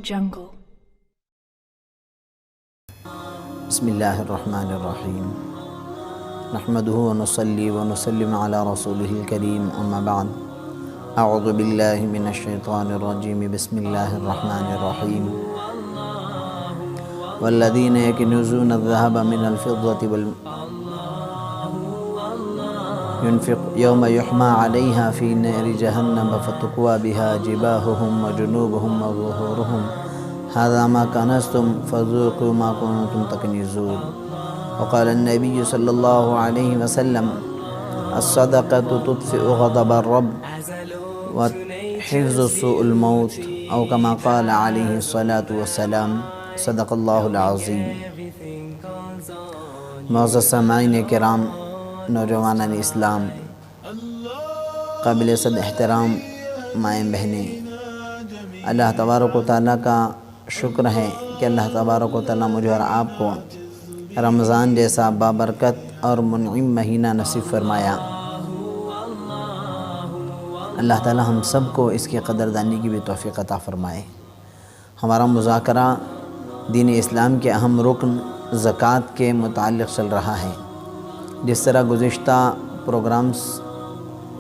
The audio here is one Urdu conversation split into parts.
Jungle. بسم اللہ الرحمن الرحیم نحمده ونصلي ونسلم على رسوله الكريم اما بعد اعوذ باللہ من الشیطان الرجیم بسم اللہ الرحمن الرحیم والذین یکنزون الذهب من الفضة ينفق يوم يحمى عليها في نار جهنم فتكوى بها جباههم وجنوبهم وظهورهم هذا ما كنزتم فذوقوا ما كنتم تكنزون. وقال النبي صلى الله عليه وسلم الصدقة تطفئ غضب الرب وحفظ سوء الموت أو كما قال عليه الصلاة والسلام. صدق الله العظيم. معزز سامعین کرام، نوجوانان اسلام، قابل صد احترام مائیں بہنیں، اللہ تبارک و تعالیٰ کا شکر ہے کہ اللہ تبارک و تعالیٰ مجھے اور آپ کو رمضان جیسا بابرکت اور منعم مہینہ نصیب فرمایا. اللہ تعالیٰ ہم سب کو اس کی قدردانی کی بھی توفیق عطا فرمائے. ہمارا مذاکرہ دین اسلام کے اہم رکن زکوٰۃ کے متعلق چل رہا ہے. جس طرح گزشتہ پروگرامز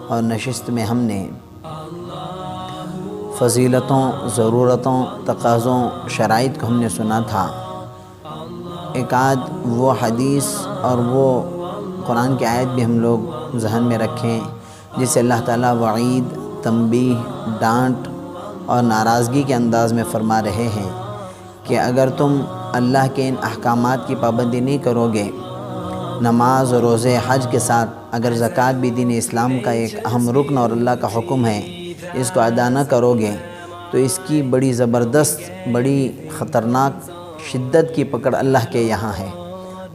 اور نشست میں ہم نے فضیلتوں، ضرورتوں، تقاضوں، شرائط کو ہم نے سنا تھا، ایک آدھ وہ حدیث اور وہ قرآن کی آیت بھی ہم لوگ ذہن میں رکھیں جس سے اللہ تعالیٰ وعید، تنبیہ، ڈانٹ اور ناراضگی کے انداز میں فرما رہے ہیں کہ اگر تم اللہ کے ان احکامات کی پابندی نہیں کرو گے، نماز، روزے، حج کے ساتھ اگر زکوٰۃ بھی دین اسلام کا ایک اہم رکن اور اللہ کا حکم ہے، اس کو ادا نہ کرو گے تو اس کی بڑی زبردست، بڑی خطرناک شدت کی پکڑ اللہ کے یہاں ہے.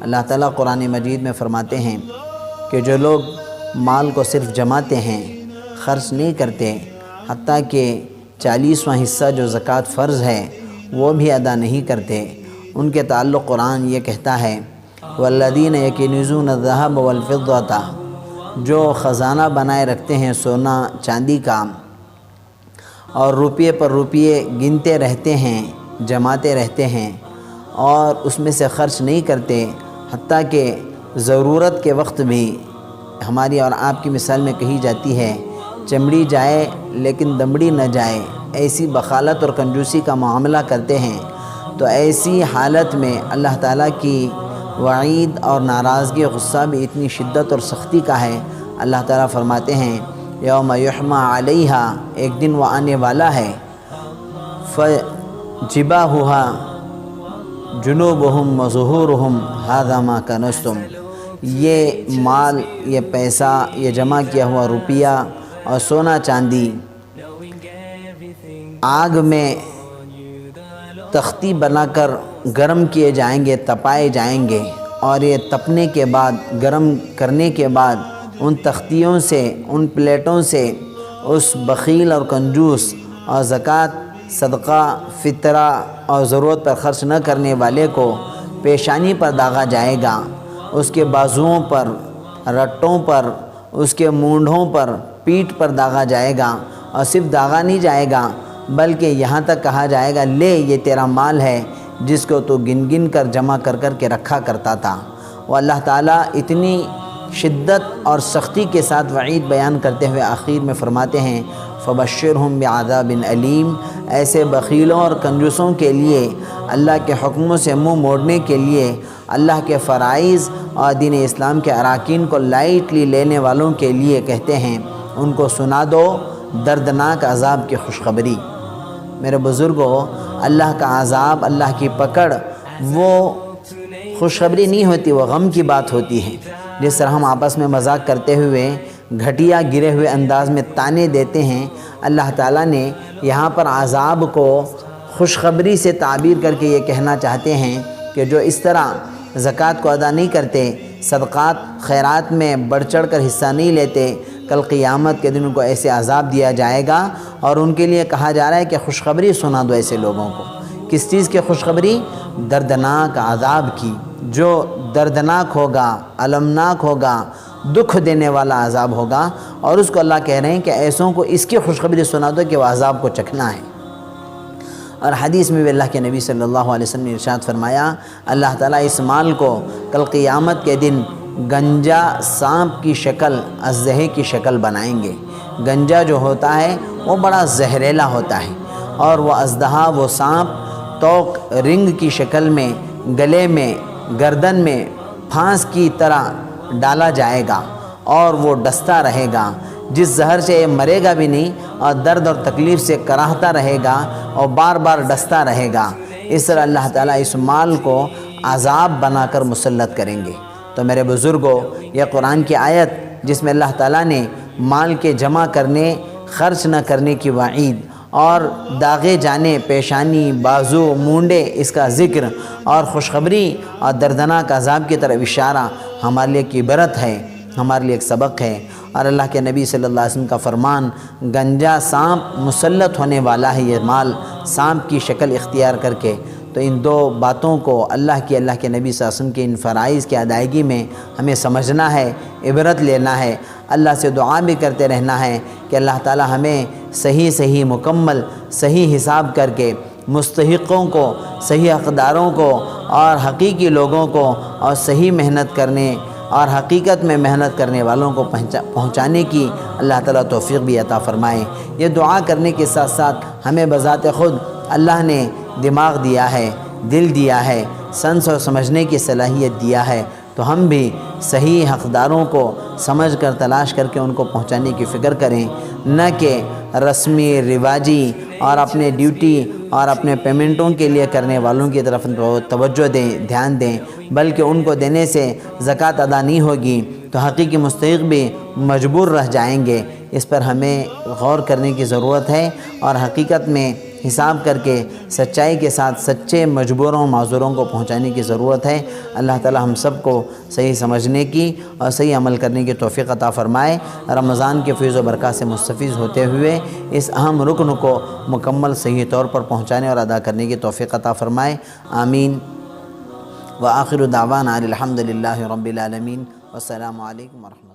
اللہ تعالیٰ قرآن مجید میں فرماتے ہیں کہ جو لوگ مال کو صرف جماتے ہیں، خرچ نہیں کرتے، حتیٰ کہ 40واں حصہ جو زکوٰۃ فرض ہے وہ بھی ادا نہیں کرتے، ان کے تعلق قرآن یہ کہتا ہے والذین یکنزون الذهب والفضة، جو خزانہ بنائے رکھتے ہیں سونا چاندی کا اور روپیے پر روپیے گنتے رہتے ہیں، جماتے رہتے ہیں اور اس میں سے خرچ نہیں کرتے، حتیٰ کہ ضرورت کے وقت بھی ہماری اور آپ کی مثال میں کہی جاتی ہے چمڑی جائے لیکن دمڑی نہ جائے، ایسی بخالت اور کنجوسی کا معاملہ کرتے ہیں. تو ایسی حالت میں اللہ تعالیٰ کی وعید اور ناراضگی، غصہ بھی اتنی شدت اور سختی کا ہے. اللہ تعالیٰ فرماتے ہیں یوم یحمى علیہا، ایک دن وہ آنے والا ہے، فجباہھا جنوبہم وظہورہم ھذا ما کنزتم، یہ مال، یہ پیسہ، یہ جمع کیا ہوا روپیہ اور سونا چاندی آگ میں تختی بنا کر گرم کیے جائیں گے، تپائے جائیں گے، اور یہ تپنے کے بعد، گرم کرنے کے بعد ان تختیوں سے، ان پلیٹوں سے اس بخیل اور کنجوس اور زکوٰۃ، صدقہ، فطرہ اور ضرورت پر خرچ نہ کرنے والے کو پیشانی پر داغا جائے گا، اس کے بازوؤں پر، رٹوں پر، اس کے مونڈھوں پر، پیٹھ پر داغا جائے گا. اور صرف داغا نہیں جائے گا بلکہ یہاں تک کہا جائے گا لے یہ تیرا مال ہے جس کو تو گن گن کر جمع کر کر کے رکھا کرتا تھا. وہ اللہ تعالیٰ اتنی شدت اور سختی کے ساتھ وعید بیان کرتے ہوئے آخر میں فرماتے ہیں فبشرہم بعذاب علیم، ایسے بخیلوں اور کنجوسوں کے لیے، اللہ کے حکموں سے منہ موڑنے کے لیے، اللہ کے فرائض اور دین اسلام کے اراکین کو لائٹلی لینے والوں کے لیے کہتے ہیں ان کو سنا دو دردناک عذاب کی خوشخبری. میرے بزرگوں، اللہ کا عذاب، اللہ کی پکڑ وہ خوشخبری نہیں ہوتی، وہ غم کی بات ہوتی ہے. جس طرح ہم آپس میں مذاق کرتے ہوئے گھٹیا گرے ہوئے انداز میں تانے دیتے ہیں، اللہ تعالیٰ نے یہاں پر عذاب کو خوشخبری سے تعبیر کر کے یہ کہنا چاہتے ہیں کہ جو اس طرح زکوٰۃ کو ادا نہیں کرتے، صدقات، خیرات میں بڑھ چڑھ کر حصہ نہیں لیتے، کل قیامت کے دن ان کو ایسے عذاب دیا جائے گا. اور ان کے لیے کہا جا رہا ہے کہ خوشخبری سنا دو ایسے لوگوں کو. کس چیز کی خوشخبری؟ دردناک عذاب کی، جو دردناک ہوگا، المناک ہوگا، دکھ دینے والا عذاب ہوگا. اور اس کو اللہ کہہ رہے ہیں کہ ایسوں کو اس کی خوشخبری سنا دو کہ وہ عذاب کو چکھنا ہے. اور حدیث میں بھی اللہ کے نبی صلی اللہ علیہ وسلم نے ارشاد فرمایا، اللہ تعالیٰ اس مال کو کل قیامت کے دن گنجا سانپ کی شکل، ازدہے کی شکل بنائیں گے۔ گنجا جو ہوتا ہے وہ بڑا زہریلا ہوتا ہے، اور وہ اژدہا، وہ سانپ توق رنگ کی شکل میں گلے میں، گردن میں پھانس کی طرح ڈالا جائے گا، اور وہ ڈستا رہے گا، جس زہر سے مرے گا بھی نہیں، اور درد اور تکلیف سے کراہتا رہے گا اور بار بار ڈستا رہے گا۔ اس طرح اللہ تعالیٰ اس مال کو عذاب بنا کر مسلط کریں گے۔ تو میرے بزرگوں، یہ قرآن کی آیت جس میں اللہ تعالیٰ نے مال کے جمع کرنے، خرچ نہ کرنے کی وعید، اور داغے جانے پیشانی، بازو، مونڈے اس کا ذکر، اور خوشخبری اور دردناک عذاب کی طرف اشارہ ہمارے لیے ایک عبرت ہے، ہمارے لیے ایک سبق ہے۔ اور اللہ کے نبی صلی اللہ علیہ وسلم کا فرمان، گنجا سانپ مسلط ہونے والا ہے یہ مال، سانپ کی شکل اختیار کر کے۔ تو ان دو باتوں کو اللہ کے نبی صلی اللہ علیہ وسلم کے ان فرائض کی ادائیگی میں ہمیں سمجھنا ہے، عبرت لینا ہے، اللہ سے دعا بھی کرتے رہنا ہے کہ اللہ تعالی ہمیں صحیح مکمل صحیح حساب کر کے مستحقوں کو، صحیح حقداروں کو اور حقیقی لوگوں کو، اور صحیح محنت کرنے اور حقیقت میں محنت کرنے والوں کو پہنچانے کی اللہ تعالیٰ توفیق بھی عطا فرمائے۔ یہ دعا کرنے کے ساتھ ساتھ ہمیں بذات خود اللہ نے دماغ دیا ہے، دل دیا ہے، سنس اور سمجھنے کی صلاحیت دیا ہے، تو ہم بھی صحیح حقداروں کو سمجھ کر تلاش کر کے ان کو پہنچانے کی فکر کریں، نہ کہ رسمی، رواجی اور اپنے ڈیوٹی اور اپنے پیمنٹوں کے لیے کرنے والوں کی طرف توجہ دیں، دھیان دیں، بلکہ ان کو دینے سے زکوٰۃ ادا نہیں ہوگی تو حقیقی مستحق بھی مجبور رہ جائیں گے۔ اس پر ہمیں غور کرنے کی ضرورت ہے، اور حقیقت میں حساب کر کے سچائی کے ساتھ سچے مجبوروں معذوروں کو پہنچانے کی ضرورت ہے۔ اللہ تعالی ہم سب کو صحیح سمجھنے کی اور صحیح عمل کرنے کی توفیق عطا فرمائے۔ رمضان کے فیض و برکات سے مستفیض ہوتے ہوئے اس اہم رکن کو مکمل صحیح طور پر پہنچانے اور ادا کرنے کی توفیق عطا فرمائے۔ آمین۔ وآخر دعوانا الحمد للہ رب العالمین، والسلام علیکم ورحمۃ اللہ۔